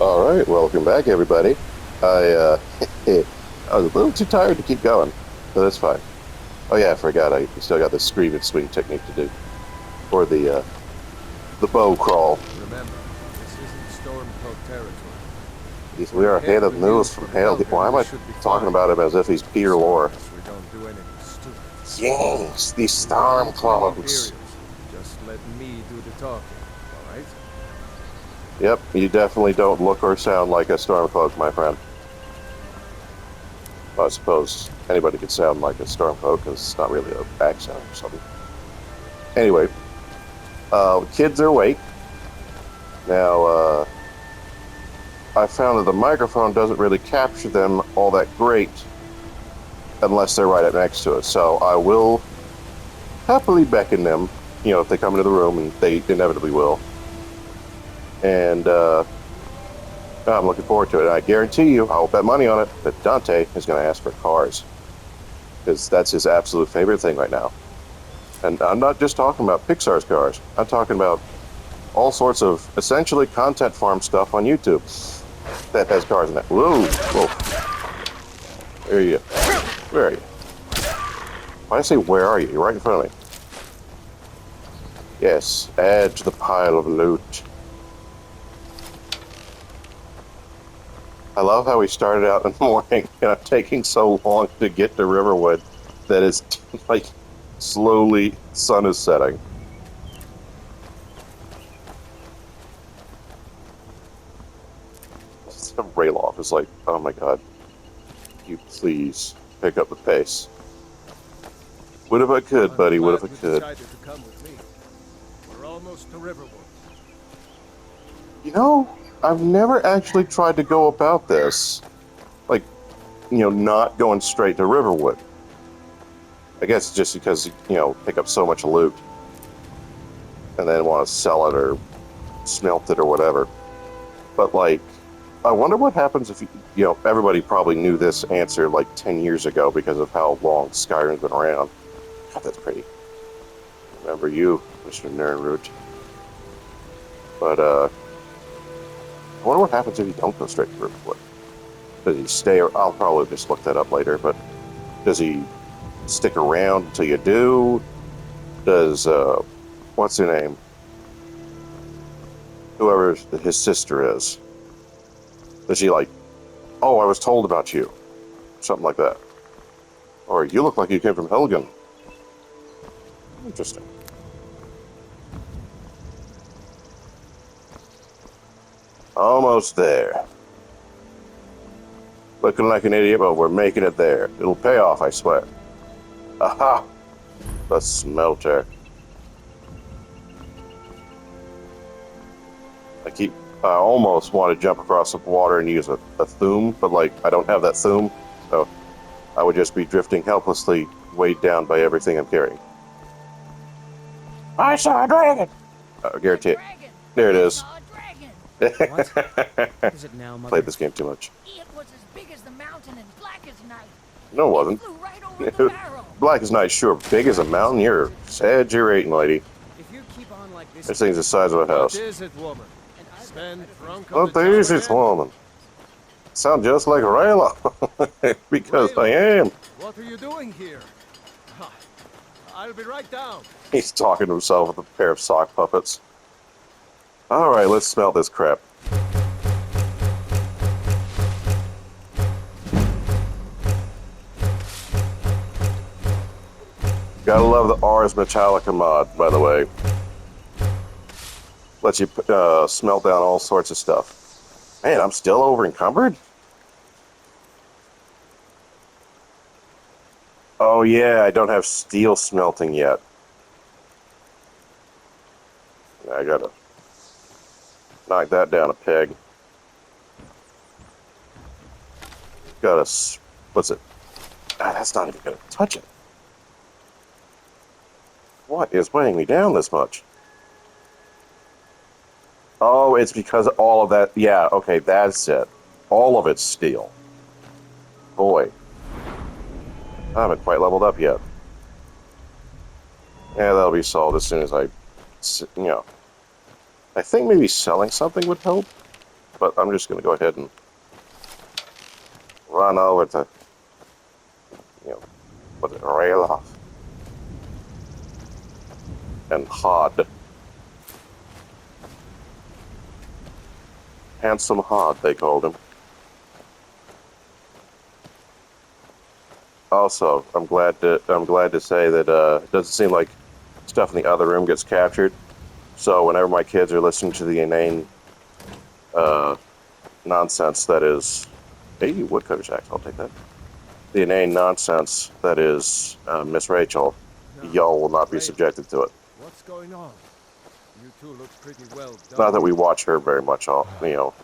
All right, welcome back, everybody. I I was a little too tired to keep going, but that's fine. Oh yeah, I forgot. I still got the scream and swing technique to do for the bow crawl. Remember, this isn't Stormcloak territory. If We we're are ahead ahead of with you news for from the Hale. Why Belden, am we I should be talking fine. about him as if he's Peter So long Lorre? as we don't do anything stupid. Yes, the We run into any Stormcloaks. Imperials. Just let me do the talking, alright? Yep, you definitely don't look or sound like a Stormcloak, my friend. Well, I suppose anybody could sound like a Stormcloak because it's not really an accent or something. Anyway, kids are awake now. I found that the microphone doesn't really capture them all that great unless they're right up next to it. So I will happily beckon them, if they come into the room, and they inevitably will. And I'm looking forward to it. And I guarantee you, I'll bet money on it, that Dante is going to ask for cars because that's his absolute favorite thing right now. And I'm not just talking about Pixar's cars. I'm talking about all sorts of essentially content farm stuff on YouTube that has cars in it. Whoa, whoa. Where are you? Where are you? Why I say where are you? You're right in front of me. Yes, add to the pile of loot. I love how we started out in the morning and I'm taking so long to get to Riverwood that it's like slowly sun is setting. Rayloff is like, oh my god, you please pick up the pace. What if I could, I'm buddy? What if glad I you could? decided to come with me. We're almost to Riverwood. I've never actually tried to go about this. Like, not going straight to Riverwood. I guess just because, pick up so much loot and then want to sell it or smelt it or whatever. But, like, I wonder what happens if, everybody probably knew this answer like 10 years ago because of how long Skyrim's been around. God, that's pretty. Remember you, Mr. Nernroot. But, I wonder what happens if you don't go straight to Riverwood. Does he stay, or I'll probably just look that up later, but does he stick around until you do? Does, what's her name? Whoever his sister is. Does she like, oh, I was told about you? Something like that. Or you look like you came from Helgen. Interesting. Almost there. Looking like an idiot, but we're making it there. It'll pay off, I swear. Aha! The smelter. I almost want to jump across the water and use a thum, but like, I don't have that thum, so I would just be drifting helplessly, weighed down by everything I'm carrying. I saw a dragon! I guarantee it. There it is. What? What is it now, Mother? Played this game too much. It was as big as the mountain and black as night. No, it It wasn't. flew right over the Barrow. Black is nice, sure. Big as a mountain, you're exaggerating, lady. If you keep on like this, This thing's the size of a What house. is it, woman? Stand drunk on What the is job it, again? woman? Sound just like Rayla. Because I am. What are you doing here? I'll be right down. He's talking to himself with a pair of sock puppets. Alright, let's smell this crap. Gotta love the Ars Metallica mod, by the way. Lets you smelt down all sorts of stuff. Man, I'm still over encumbered? Oh yeah, I don't have steel smelting yet. I gotta knock that down a peg. Gotta, what's it? Ah, that's not even gonna touch it. What is weighing me down this much? Oh, it's because all of that, yeah, okay, that's it. All of it's steel. Boy. I haven't quite leveled up yet. Yeah, that'll be solved as soon as I think maybe selling something would help, but I'm just going to go ahead and run over to, what's it, rail off. And Hod. Handsome Hod, they called him. Also, I'm glad to say that it doesn't seem like stuff in the other room gets captured. So whenever my kids are listening to the inane nonsense that is, hey, woodcutter's axe, I'll take that. The inane nonsense that is Miss Rachel, y'all will not be subjected to it. What's going on? You two look pretty well done. Not that we watch her very much,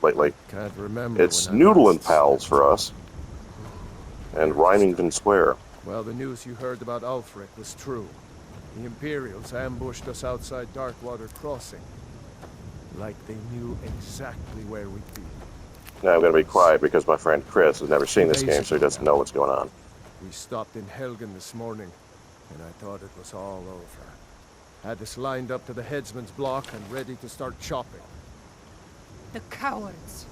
lately. Can't remember. It's when I Noodle and last Pals slept. for us, and Rhinington Square. Well, the news you heard about Ulfric was true. The Imperials ambushed us outside Darkwater Crossing. Like they knew exactly where we'd be. Now I'm going to be quiet because my friend Chris has never seen this game, so he doesn't know what's going on. We stopped in Helgen this morning, and I thought it was all over. Had us lined up to the headsman's block and ready to start chopping. The cowards.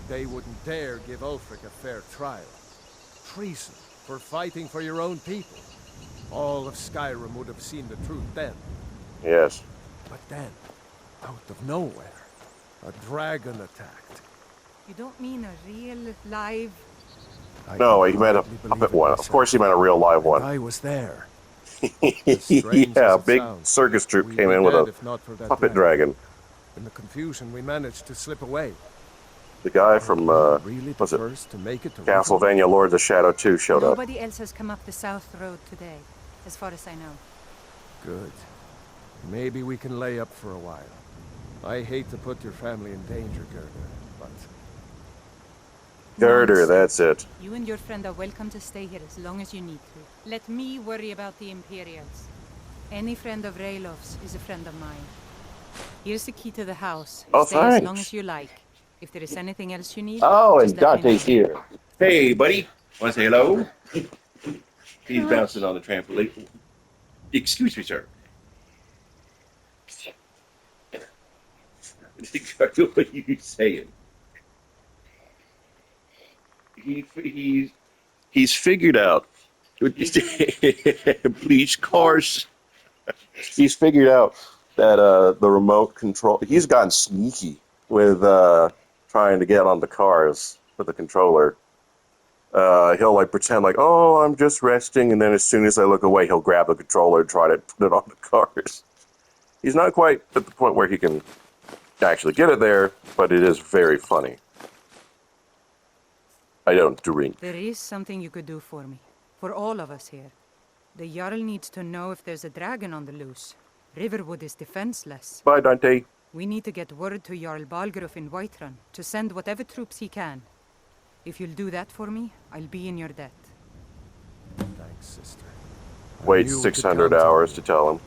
They wouldn't dare give Ulfric a fair trial. Treason for fighting for your own people. All of Skyrim would have seen the truth then. Yes. But then, out of nowhere, a dragon attacked. You don't mean a real, live... No, he meant a puppet one. Of course he meant a real live one. I was there. Yeah, a big circus troupe came in with a puppet dragon. In the confusion, we managed to slip away. The guy from, what's it, Castlevania Lords of Shadow 2 showed up. Nobody else has come up the south road today, as far as I know. Good. Maybe we can lay up for a while. I hate to put your family in danger, Gerda, but... Girder, that's it. You and your friend are welcome to stay here as long as you need to. Let me worry about the Imperials. Any friend of Raylov's is a friend of mine. Here's the key to the house. Oh, Stay thanks. as long as you like. If there is anything else you need, Oh, just and let me Dante's know. here. Hey, buddy. Want to say hello? He's bouncing on the trampoline. Excuse me, sir. What are you saying? He's figured out. Bleach cars. He's figured out that the remote control. He's gotten sneaky with trying to get on the cars with the controller. He'll like pretend like, oh, I'm just resting, and then as soon as I look away, he'll grab the controller and try to put it on the cars. He's not quite at the point where he can actually get it there, but it is very funny. I don't drink. There is something you could do for me. For all of us here. The Jarl needs to know if there's a dragon on the loose. Riverwood is defenseless. Bye, Dante. We need to get word to Jarl Balgruuf in Whiterun to send whatever troops he can. If you'll do that for me, I'll be in your debt. Thanks, sister. Wait 600 hours to tell him.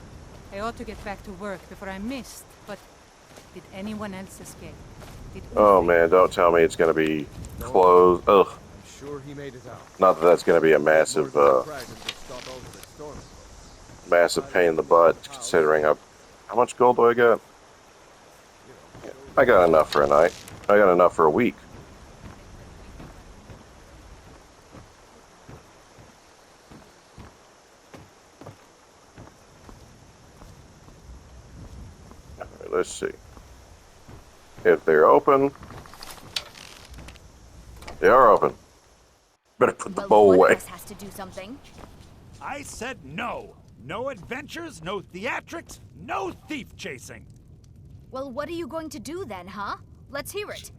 I ought to get back to work before I missed, but did anyone else escape? Did Oh Ulfric? man, don't tell me it's gonna be closed. Ugh. I'm sure he made it out. Not that that's gonna be a massive, massive pain in the butt, considering how much gold do I got? I got enough for a night. I got enough for a week. Alright, let's see. If they're open. They are open. Better put the bow one away. of us has to do something. I said no. No adventures, no theatrics, no thief chasing. Well, what are you going to do then, huh? Let's hear it.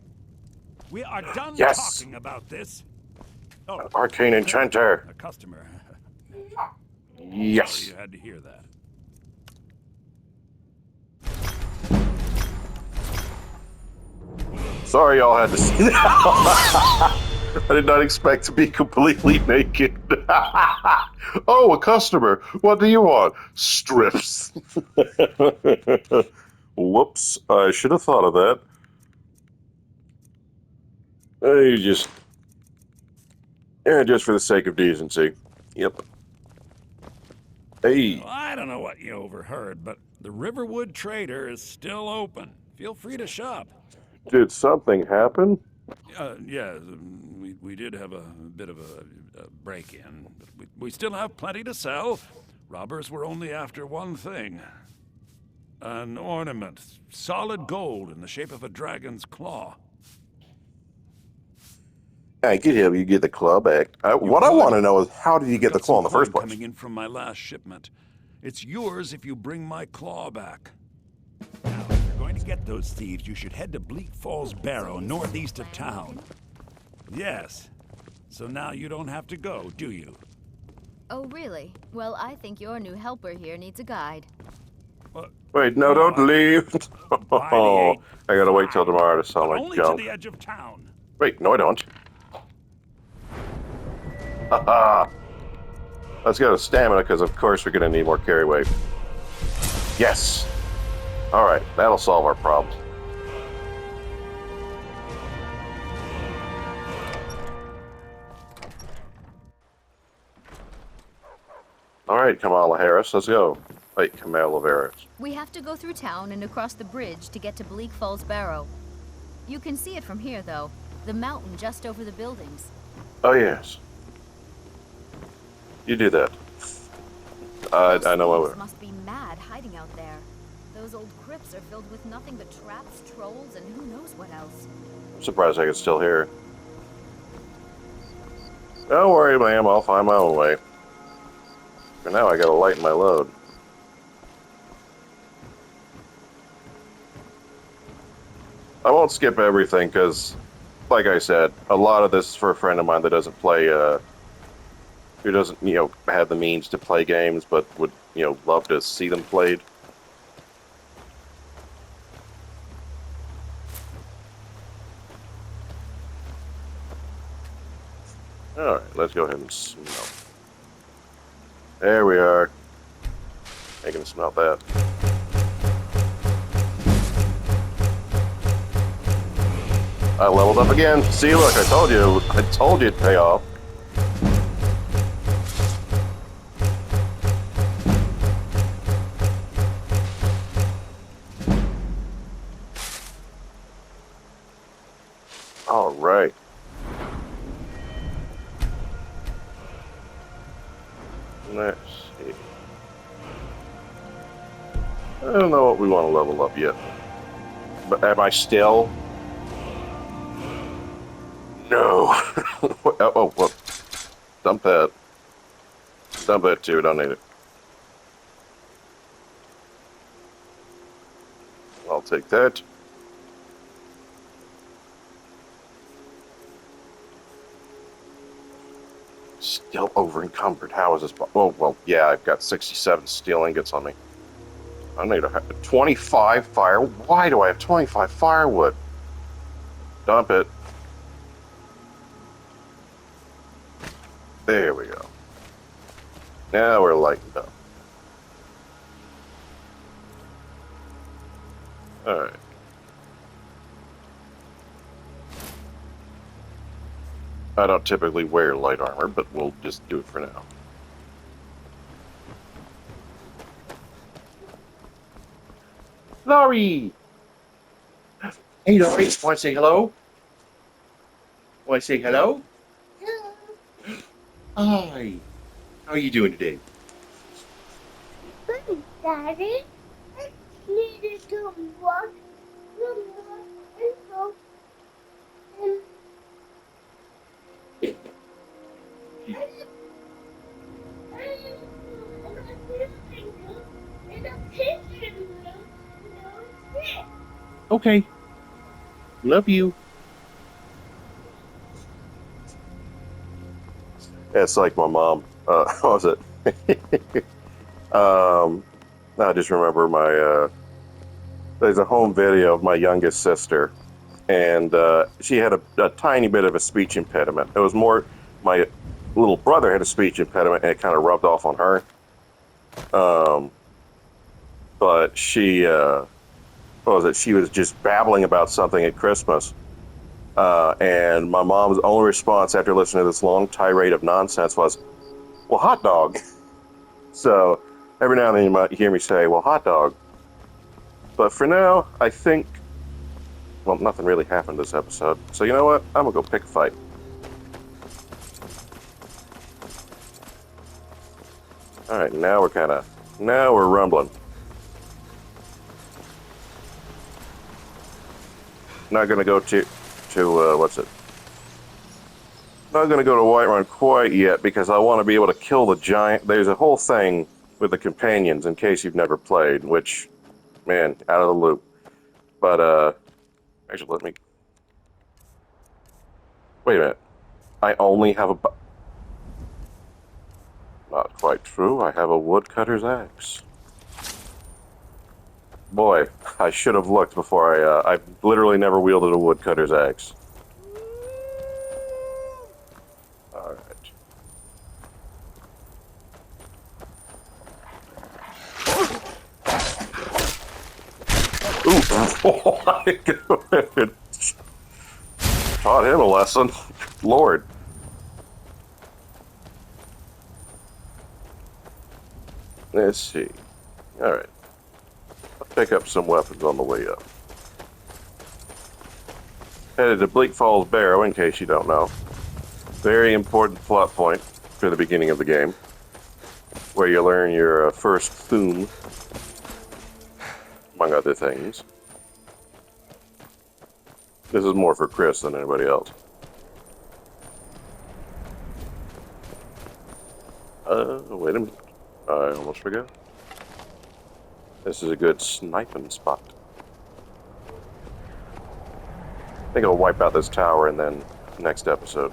We are done Yes. talking about this. Oh, Arcane Enchanter. a customer. Yes. Sorry you had to hear that. Sorry y'all had to see that. I did not expect to be completely naked. Oh, a customer. What do you want? Strips. Whoops. I should have thought of that. Just for the sake of decency. Yep. Hey. Well, I don't know what you overheard, but the Riverwood Trader is still open. Feel free to shop. Did something happen? Yeah, we did have a bit of a break-in, but we still have plenty to sell. Robbers were only after one thing. An ornament, solid gold in the shape of a dragon's claw. I get him. You get the claw back. You What I want could. to know is how did you I've get the got claw some in the first coin place? coming in from my last shipment. It's yours if you bring my claw back. Now, if you're going to get those thieves, you should head to Bleak Falls Barrow, northeast of town. Yes. So now you don't have to go, do you? Oh, really? Well, I think your new helper here needs a guide. Wait, no, don't leave. Oh, I gotta wait till tomorrow to sell but my only junk. to the edge of town. Wait, no, I don't. Haha. Let's go to stamina, because of course we're gonna need more carry weight. Yes. All right, that'll solve our problem. All right, Kamala Harris, let's go. Wait, Kamala Harris. We have to go through town and across the bridge to get to Bleak Falls Barrow. You can see it from here, though. The mountain just over the buildings. Oh yes. You do that. I know Those where. must be mad hiding out there. Those old crypts are filled with nothing but traps, trolls, and who knows what else. I'm surprised I can still hear. Don't worry, ma'am. I'll find my own way. For now, I gotta lighten my load. I won't skip everything because, like I said, a lot of this is for a friend of mine that doesn't play, who doesn't, have the means to play games, but would, love to see them played. All right, let's go ahead and smelt. There we are. I can smelt that. I leveled up again. See, look, I told you it'd pay off. All right. Let's see. I don't know what we want to level up yet. But am I still? No. Oh, dump that. Dump that too. Don't need it. I'll take that. Still over encumbered. How is this? Oh, well, yeah, I've got 67 steel ingots on me. I need 25 fire. Why do I have 25 firewood? Dump it. There we go. Now we're lightened up. Alright. I don't typically wear light armor, but we'll just do it for now. Laurie! Hey, Laurie, want to say hello? Want to say hello? Hi. How are you doing today? Good, Daddy. I needed to walk and go and in the kitchen room. Okay. Love you. It's like my mom. What was it? I just remember there's a home video of my youngest sister, and she had a tiny bit of a speech impediment. It was more, my little brother had a speech impediment, and it kind of rubbed off on her. But she, what was it? She was just babbling about something at Christmas. And my mom's only response after listening to this long tirade of nonsense was, well, hot dog. So every now and then you might hear me say, well, hot dog. But for now, I think Well, nothing really happened this episode. So you know what? I'm gonna go pick a fight. Alright, now we're rumbling. Not gonna go to what's it? Not gonna go to Whiterun quite yet because I want to be able to kill the giant. There's a whole thing with the companions in case you've never played, which, man, out of the loop. But actually, let me. Wait a minute. I only have a. Not quite true. I have a woodcutter's axe. Boy, I should have looked before I literally never wielded a woodcutter's axe. Alright. Ooh, my God. Taught him a lesson. Lord. Let's see. Alright. I'll pick up some weapons on the way up. Headed to Bleak Falls Barrow, in case you don't know. Very important plot point for the beginning of the game, where you learn your first thune, among other things. This is more for Chris than anybody else. Wait a minute. I almost forgot. This is a good sniping spot. I think I'll wipe out this tower and then next episode.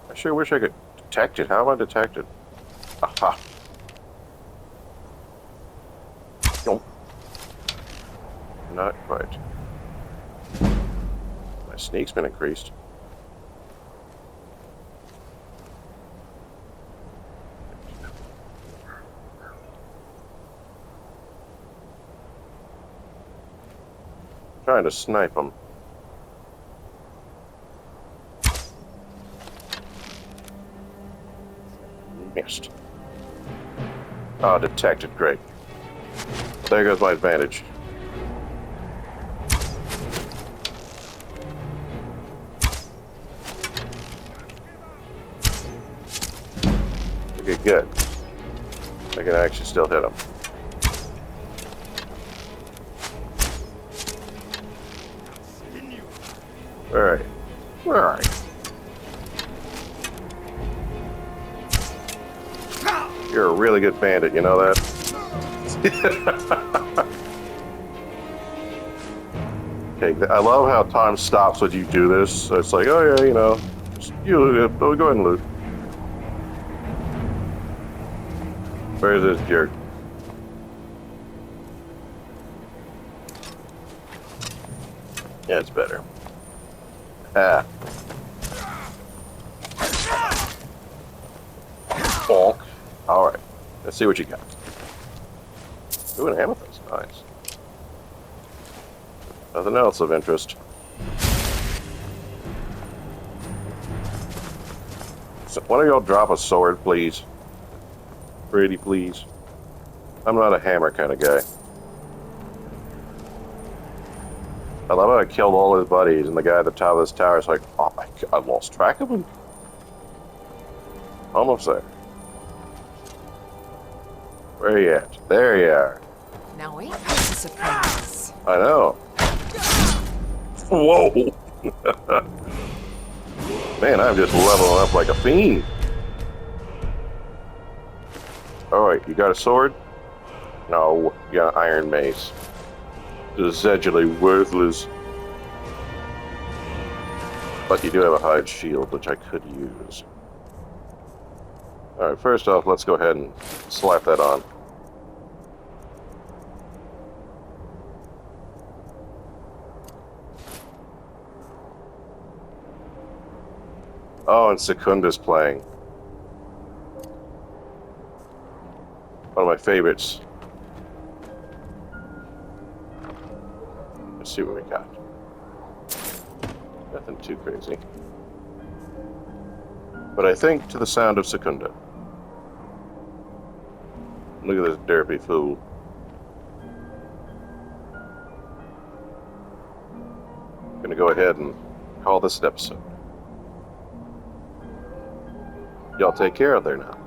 I sure wish I could detect it. How am I detected? Aha. Nope. Not quite. My sneak's been increased. Trying to snipe them. Missed. Oh, detected. Great. There goes my advantage. Okay, good. I can actually still hit him. Alright. Alright. You're a really good bandit, you know that? Okay, I love how time stops when you do this. So it's like, oh yeah, you know, go ahead and loot. Where's this jerk? Yeah, it's better. Ah. Bonk. Alright. Let's see what you got. Ooh, an amethyst. Nice. Nothing else of interest. So, why don't y'all drop a sword, please? Pretty please. I'm not a hammer kind of guy. I love how I killed all his buddies, and the guy at the top of this tower is like, oh my God, I lost track of him. Almost there. Where are you at? There you are. Now ain't this a surprise? I know. Whoa! Man, I'm just leveling up like a fiend. Alright, you got a sword? No, you got an iron mace. Essentially worthless. But you do have a hide shield, which I could use. Alright, first off, let's go ahead and slap that on. Oh, and Secunda's playing. One of my favorites. Let's see what we got. Nothing too crazy. But I think to the sound of Secunda. Look at this derpy fool. Gonna go ahead and call this an episode. Y'all take care of there now.